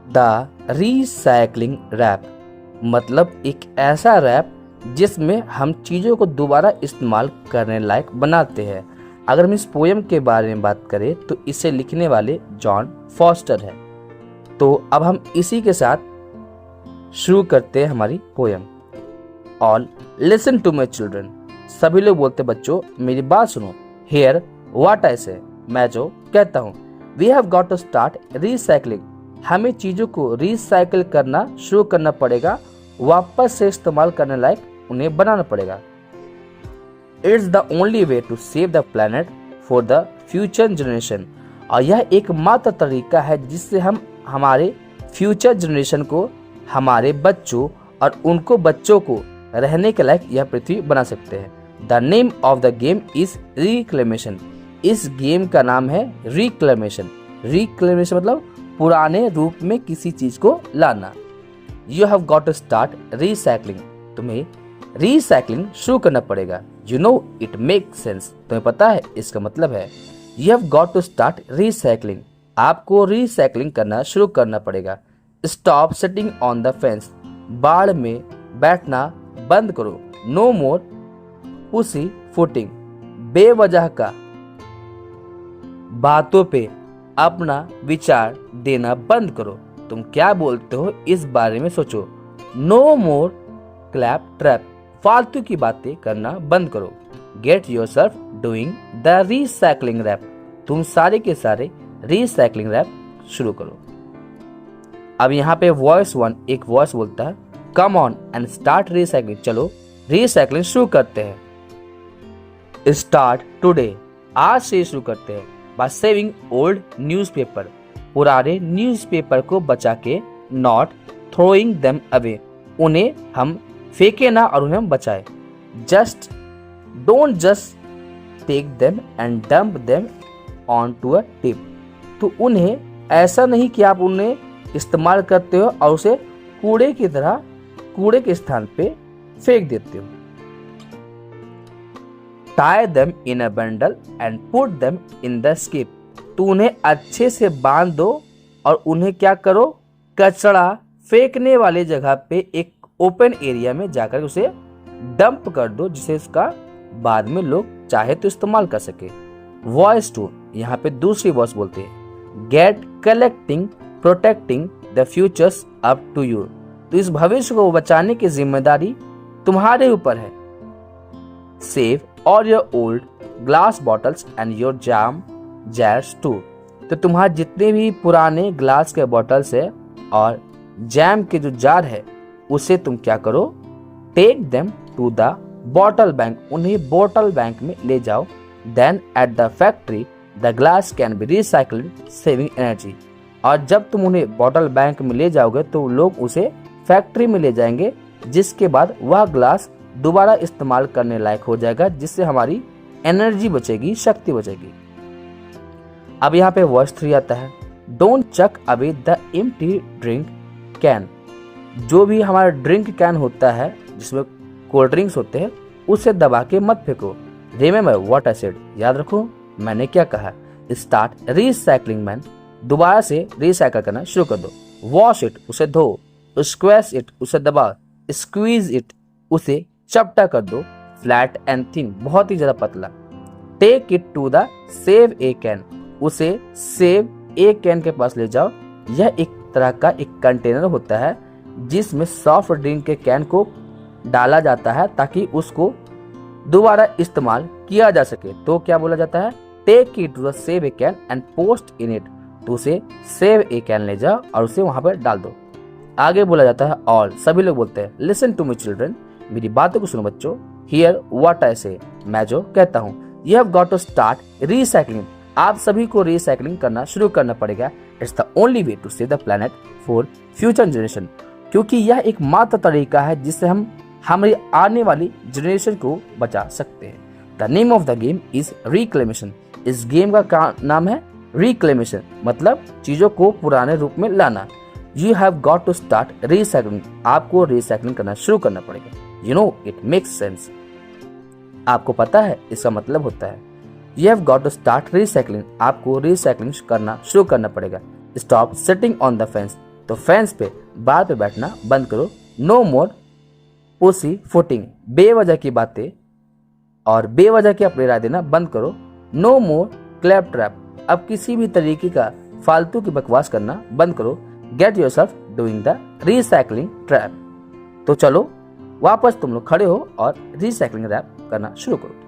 The recycling rap मतलब एक ऐसा रैप जिसमें हम चीज़ों को दोबारा इस्तेमाल करने लायक बनाते हैं। अगर हम इस पोयम के बारे में बात करें तो इसे लिखने वाले जॉन फॉस्टर है। तो अब हम इसी के साथ शुरू करते हैं हमारी poem. All listen to my children, सभी लोग बोलते बच्चों मेरी बात सुनो। हियर व्हाट आई से, मैं जो कहता हूँ। We have got to start recycling, हमें चीज़ों को रिसाइकिल करना शुरू करना पड़ेगा, वापस से इस्तेमाल करने लायक उन्हें बनाना पड़ेगा। It's the only way to save the planet for the future generation, और यह एकमात्र तरीका है जिससे हम हमारे फ्यूचर जनरेशन को, हमारे बच्चों और उनको बच्चों को रहने के लायक यह पृथ्वी बना सकते हैं। The name of the game is reclamation, इस गेम का नाम है रिक्लेमेशन। रिक्लेमेशन मतलब पुराने रूप में किसी चीज को लाना। You have got to start recycling, तुम्हें रिसाइकलिंग शुरू करना पड़ेगा। You know it make sense, तुम्हें पता है इसका मतलब है। You have got to start recycling, आपको रिसाइकलिंग करना शुरू करना पड़ेगा। Stop sitting on the fence, बाड़ में बैठना बंद करो। नो मोर पुसी फुटिंग, बेवजह का बातों पे अपना विचार देना बंद करो। तुम क्या बोलते हो इस बारे में सोचो। नो मोर क्लैप ट्रैप, फालतू की बातें करना बंद करो। Get yourself doing the recycling rap, तुम सारे के सारे रिसाइकलिंग रैप शुरू करो। अब यहाँ पे वॉइस 1 एक वॉइस बोलता है come on and start recycling, चलो रिसाइकलिंग शुरू करते हैं। स्टार्ट टुडे, आज से शुरू करते हैं। बाय सेविंग ओल्ड न्यूज़पेपर, पुराने न्यूज़पेपर को बचा के। नॉट थ्रोइंग देम अवे, उन्हें हम फेंके ना और उन्हें हम बचाए। Just don't just take them and dump them on to a tip, तो उन्हें ऐसा नहीं कि आप उन्हें इस्तेमाल करते हो और उसे कूड़े की तरह कूड़े के स्थान पे फेंक देते हो। Tie them in a bundle and put them in the skip, तो उन्हें अच्छे से बांध दो और उन्हें क्या करो, कचरा फेंकने वाले जगह पे एक ओपन एरिया में जाकर उसे डंप कर दो, जिसे उसका बाद में लोग चाहे तो इस्तेमाल कर सके। वॉइस 2 यहाँ पे दूसरी वॉइस बोलते हैं get collecting protecting the futures up to you, तो इस भविष्य को बचाने की जिम्मेदारी तुम्हारे ऊपर है। Save all your old glass bottles and your jam jars too, तो तुम्हारे जितने भी पुराने ग्लास के बॉटल्स है और जैम के जो जार है उसे तुम क्या करो, take them to the bottle bank, उन्हें बॉटल बैंक में ले जाओ। Then at the factory the glass can be recycled saving energy, और जब तुम उन्हें बॉटल बैंक में ले जाओगे तो लोग उसे फैक्ट्री में ले जाएंगे, जिसके बाद वह ग्लास दोबारा इस्तेमाल करने लायक हो जाएगा, जिससे हमारी एनर्जी बचेगी, शक्ति बचेगी। अब यहाँ पे वॉइस 3 आता है don't chuck away the empty drink can, जो भी हमारा ड्रिंक कैन होता है जिसमें कोल्ड ड्रिंक्स होते हैं उसे दबा के मत फेंको। रिमेंबर व्हाट आई सेड, याद रखो मैंने क्या कहा। स्टार्ट रिसाइकलिंग मैन, दोबारा से रिसाइकल करना शुरू कर दो। वॉश इट, उसे धो। स्क्वैश इट, उसे दबा। स्क्वीज इट, उसे चपटा कर दो। फ्लैट एंड थिन, बहुत ही ज्यादा पतला। Take it to the save a can, उसे सेव ए कैन के पास ले जाओ। यह एक तरह का एक कंटेनर होता है जिसमें सॉफ्ट ड्रिंक के कैन को डाला जाता है ताकि उसको दोबारा इस्तेमाल किया जा सके। तो क्या बोला जाता है, take it to the save a can and post in it, तो उसे सेव ए कैन ले जाओ और उसे वहां पर डाल दो। आगे बोला जाता है ऑल, सभी लोग बोलते हैं लिसन टू मी चिल्ड्रन, मेरी बातों को सुनो बच्चों। हियर व्हाट आई से, मैं जो कहता हूँ। You have got to start recycling, आप सभी को रिसाइकलिंग करना शुरू करना पड़ेगा। It's the only way to save the planet for future generation, क्योंकि यह एक मात्र तरीका है जिससे हम हमारी आने वाली जनरेशन को बचा सकते हैं। The name of the game is reclamation, इस गेम का नाम है रिक्लेमेशन, मतलब चीजों को पुराने रूप में लाना। You have got to start recycling, आपको रिसाइकलिंग करना शुरू करना पड़ेगा। You know it makes sense, आपको पता है इसका मतलब होता है। You have got to start recycling, आपको रिसाइकलिंग करना शुरू करना पड़ेगा। Stop sitting on the fence, तो फैंस पे बार पे बैठना बंद करो। नो मोर पुसी फुटिंग, बेवजह की बातें और बेवजह की अपनी राय देना बंद करो। नो मोर क्लैप ट्रैप, अब किसी भी तरीके का फालतू की बकवास करना बंद करो। Get yourself doing the recycling trap. तो चलो वापस तुम लोग खड़े हो और रिसाइकलिंग रैप करना शुरू करो।